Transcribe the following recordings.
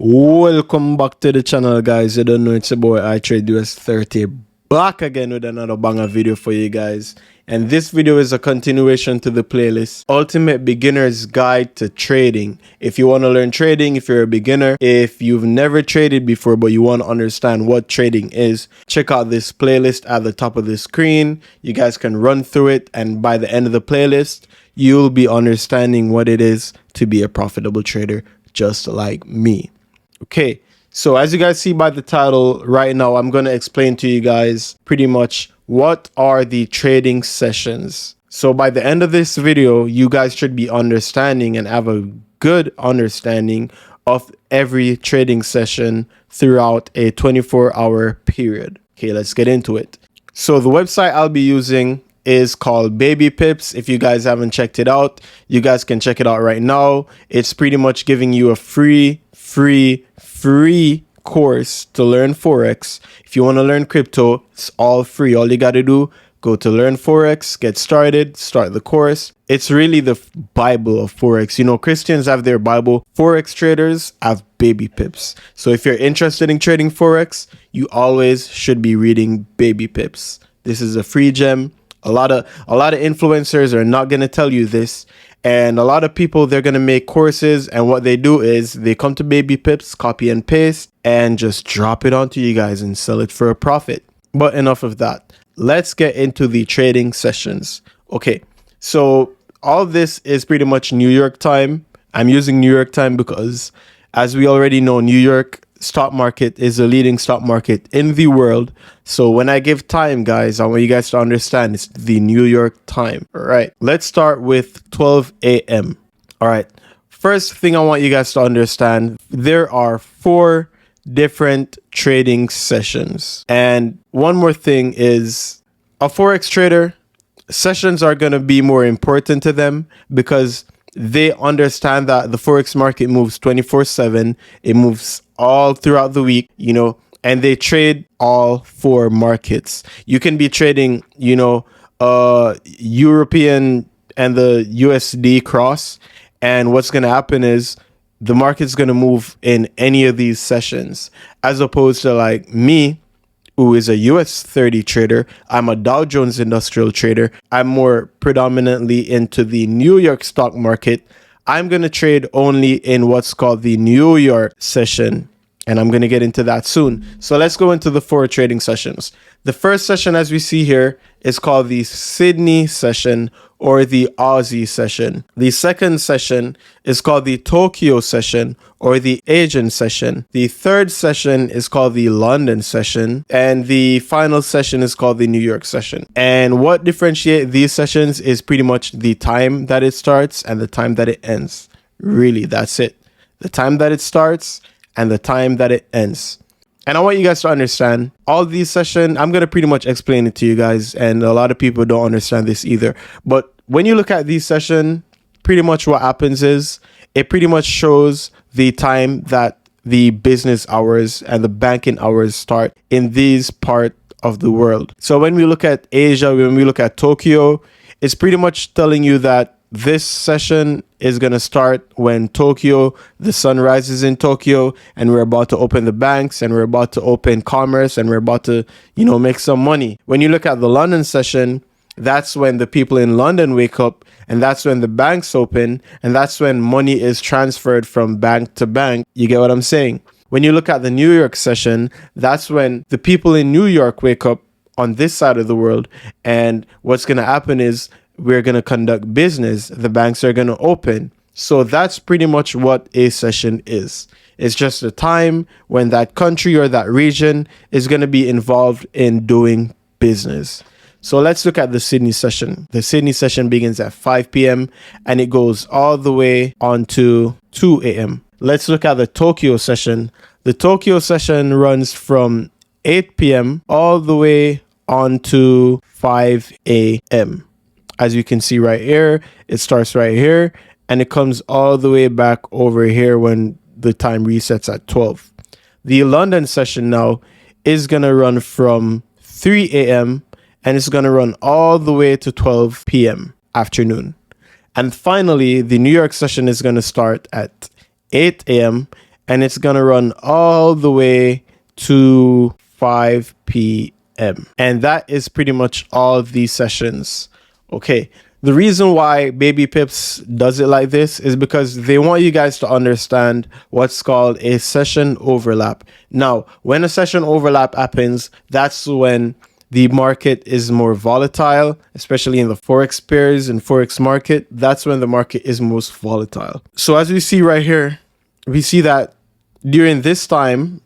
Welcome back to the channel, guys. You don't know, it's your boy I Trade US 30 back again with another banger video for you guys. And this video is a continuation to the playlist Ultimate Beginner's Guide to Trading. If you want to learn trading, if you're a beginner, if you've never traded before but you want to understand what trading is, check out this playlist at the top of the screen. You guys can run through it, and by the end of the playlist you'll be understanding what it is to be a profitable trader just like me. Okay, so as you guys see by the title right now, I'm going to explain to you guys pretty much what are the trading sessions. So by the end of this video, you guys should be understanding and have a good understanding of every trading session throughout a 24-hour period. Okay, let's get into it. So the website I'll be using is called Baby Pips. If you guys haven't checked it out, you guys can check it out right now. It's pretty much giving you a free course to learn Forex. If you want to learn crypto, it's all free. All you got to do, go to Learn Forex, get started, start the course. It's really the Bible of Forex. You know, Christians have their Bible. Forex traders have Baby Pips. So if you're interested in trading Forex, you always should be reading Baby Pips. This is a free gem. A lot of influencers are not going to tell you this. And a lot of people, they're going to make courses, and what they do is they come to Baby Pips, copy and paste, and just drop it onto you guys and sell it for a profit. But enough of that. Let's get into the trading sessions. Okay, so all this is pretty much New York time. I'm using New York time because, as we already know, New York stock market is the leading stock market in the world. So when I give time, guys, I want you guys to understand it's the New York time. All right, let's start with 12 a.m. All right, first thing I want you guys to understand, there are 4 different trading sessions. And one more thing is, a Forex trader, sessions are going to be more important to them because they understand that the Forex market moves 24/7. It moves all throughout the week, you know, and they trade all 4 markets. You can be trading, you know, European and the USD cross. And what's going to happen is the market's going to move in any of these sessions, as opposed to like me, who is a US 30 trader. I'm a Dow Jones industrial trader. I'm more predominantly into the New York stock market. I'm going to trade only in what's called the New York session, and I'm going to get into that soon. So let's go into the 4 trading sessions. The first session, as we see here, is called the Sydney session or the Aussie session. The second session is called the Tokyo session or the Asian session. The third session is called the London session, and the final session is called the New York session. And what differentiates these sessions is pretty much the time that it starts and the time that it ends. Really, that's it. The time that it starts and the time that it ends. And I want you guys to understand all these sessions. I'm going to pretty much explain it to you guys. And a lot of people don't understand this either. But when you look at these sessions, pretty much what happens is it pretty much shows the time that the business hours and the banking hours start in these part of the world. So when we look at Asia, when we look at Tokyo, it's pretty much telling you that this session is going to start when Tokyo, the sun rises in Tokyo, and we're about to open the banks, and we're about to open commerce, and we're about to, you know, make some money. When you look at the London session, that's when the people in London wake up, and that's when the banks open, and that's when money is transferred from bank to bank. You get what I'm saying? When you look at the New York session, that's when the people in New York wake up on this side of the world, and what's going to happen is we're going to conduct business. The banks are going to open. So that's pretty much what a session is. It's just a time when that country or that region is going to be involved in doing business. So let's look at the Sydney session. The Sydney session begins at 5 p.m. and it goes all the way on to 2 a.m. Let's look at the Tokyo session. The Tokyo session runs from 8 p.m. all the way on to 5 a.m. As you can see right here, it starts right here and it comes all the way back over here when the time resets at 12. The London session now is going to run from 3 a.m. and it's going to run all the way to 12 p.m. afternoon. And finally, the New York session is going to start at 8 a.m. and it's gonna run all the way to 5 p.m. And that is pretty much all of these sessions. Okay. The reason why Baby Pips does it like this is because they want you guys to understand what's called a session overlap. Now, when a session overlap happens, that's when the market is more volatile, especially in the Forex pairs and Forex market. That's when the market is most volatile. So as we see right here, we see that during this time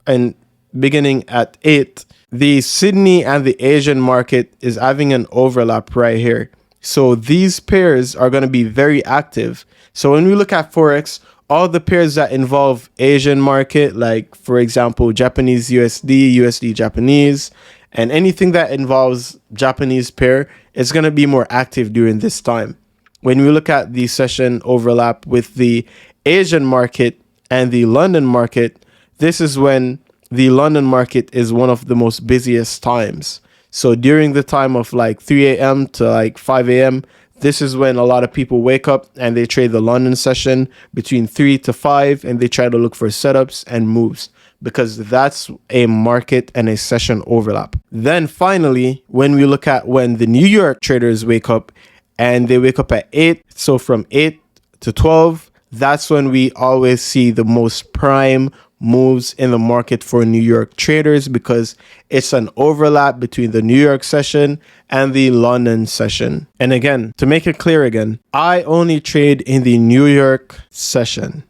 and beginning at 8, the Sydney and the Asian market is having an overlap right here. So these pairs are going to be very active. So when we look at Forex, all the pairs that involve Asian market, like for example, Japanese USD, USD Japanese, and anything that involves Japanese pair, is going to be more active during this time. When we look at the session overlap with the Asian market and the London market, this is when the London market is one of the most busiest times. So during the time of like 3 a.m. to like 5 a.m., this is when a lot of people wake up and they trade the London session between 3 to 5, and they try to look for setups and moves because that's a market and a session overlap. Then finally, when we look at when the New York traders wake up, and they wake up at 8, so from 8 to 12, that's when we always see the most prime moves in the market for New York traders, because it's an overlap between the New York session and the London session. And again, to make it clear again, I only trade in the New York session.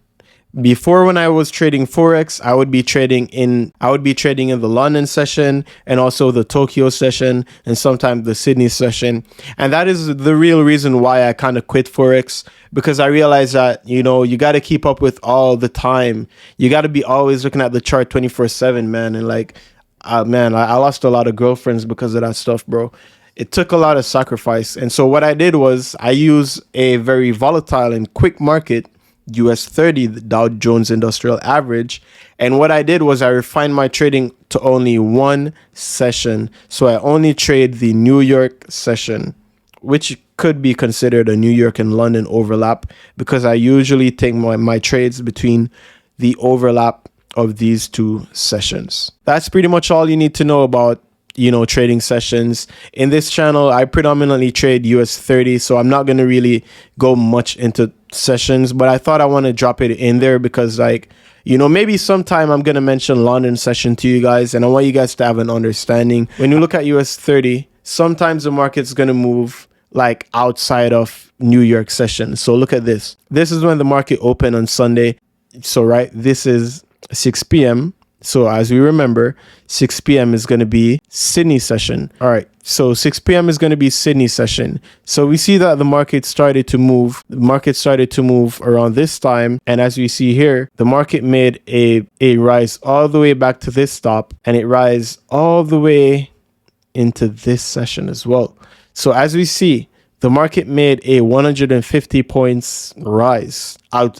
Before, when I was trading Forex, I would be trading in the London session and also the Tokyo session and sometimes the Sydney session. And that is the real reason why I kind of quit Forex, because I realized that, you know, you got to keep up with all the time. You got to be always looking at the chart 24/7, man. And like, man, I lost a lot of girlfriends because of that stuff, bro. It took a lot of sacrifice. And so what I did was I used a very volatile and quick market, US 30, the Dow Jones Industrial Average. And what I did was I refined my trading to only one session. So I only trade the New York session, which could be considered a New York and London overlap, because I usually take my trades between the overlap of these two sessions. That's pretty much all you need to know about, you know, trading sessions. In this channel, I predominantly trade US 30, so I'm not going to really go much into sessions, but I thought I want to drop it in there because, like, you know, maybe sometime I'm going to mention London session to you guys, and I want you guys to have an understanding. When you look at US 30, sometimes the market's going to move like outside of New York session. So look at this. This is when the market opened on Sunday. So, right, this is 6 p.m. So as we remember, 6 p.m. is going to be Sydney session. All right. So 6 p.m. is going to be Sydney session. So we see that the market started to move. The market started to move around this time. And as we see here, the market made a rise all the way back to this stop, and it rise all the way into this session as well. So as we see, the market made a 150 points rise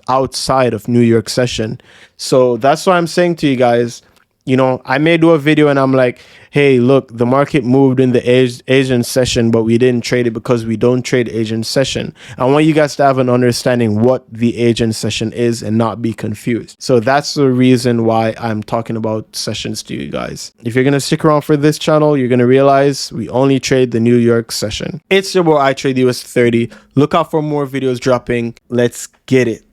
outside of New York session. So that's why I'm saying to you guys, you know, I may do a video and I'm like, hey, look, the market moved in the Asian session, but we didn't trade it because we don't trade Asian session. I want you guys to have an understanding what the Asian session is and not be confused. So that's the reason why I'm talking about sessions to you guys. If you're going to stick around for this channel, you're going to realize we only trade the New York session. It's your boy, I Trade US 30. Look out for more videos dropping. Let's get it.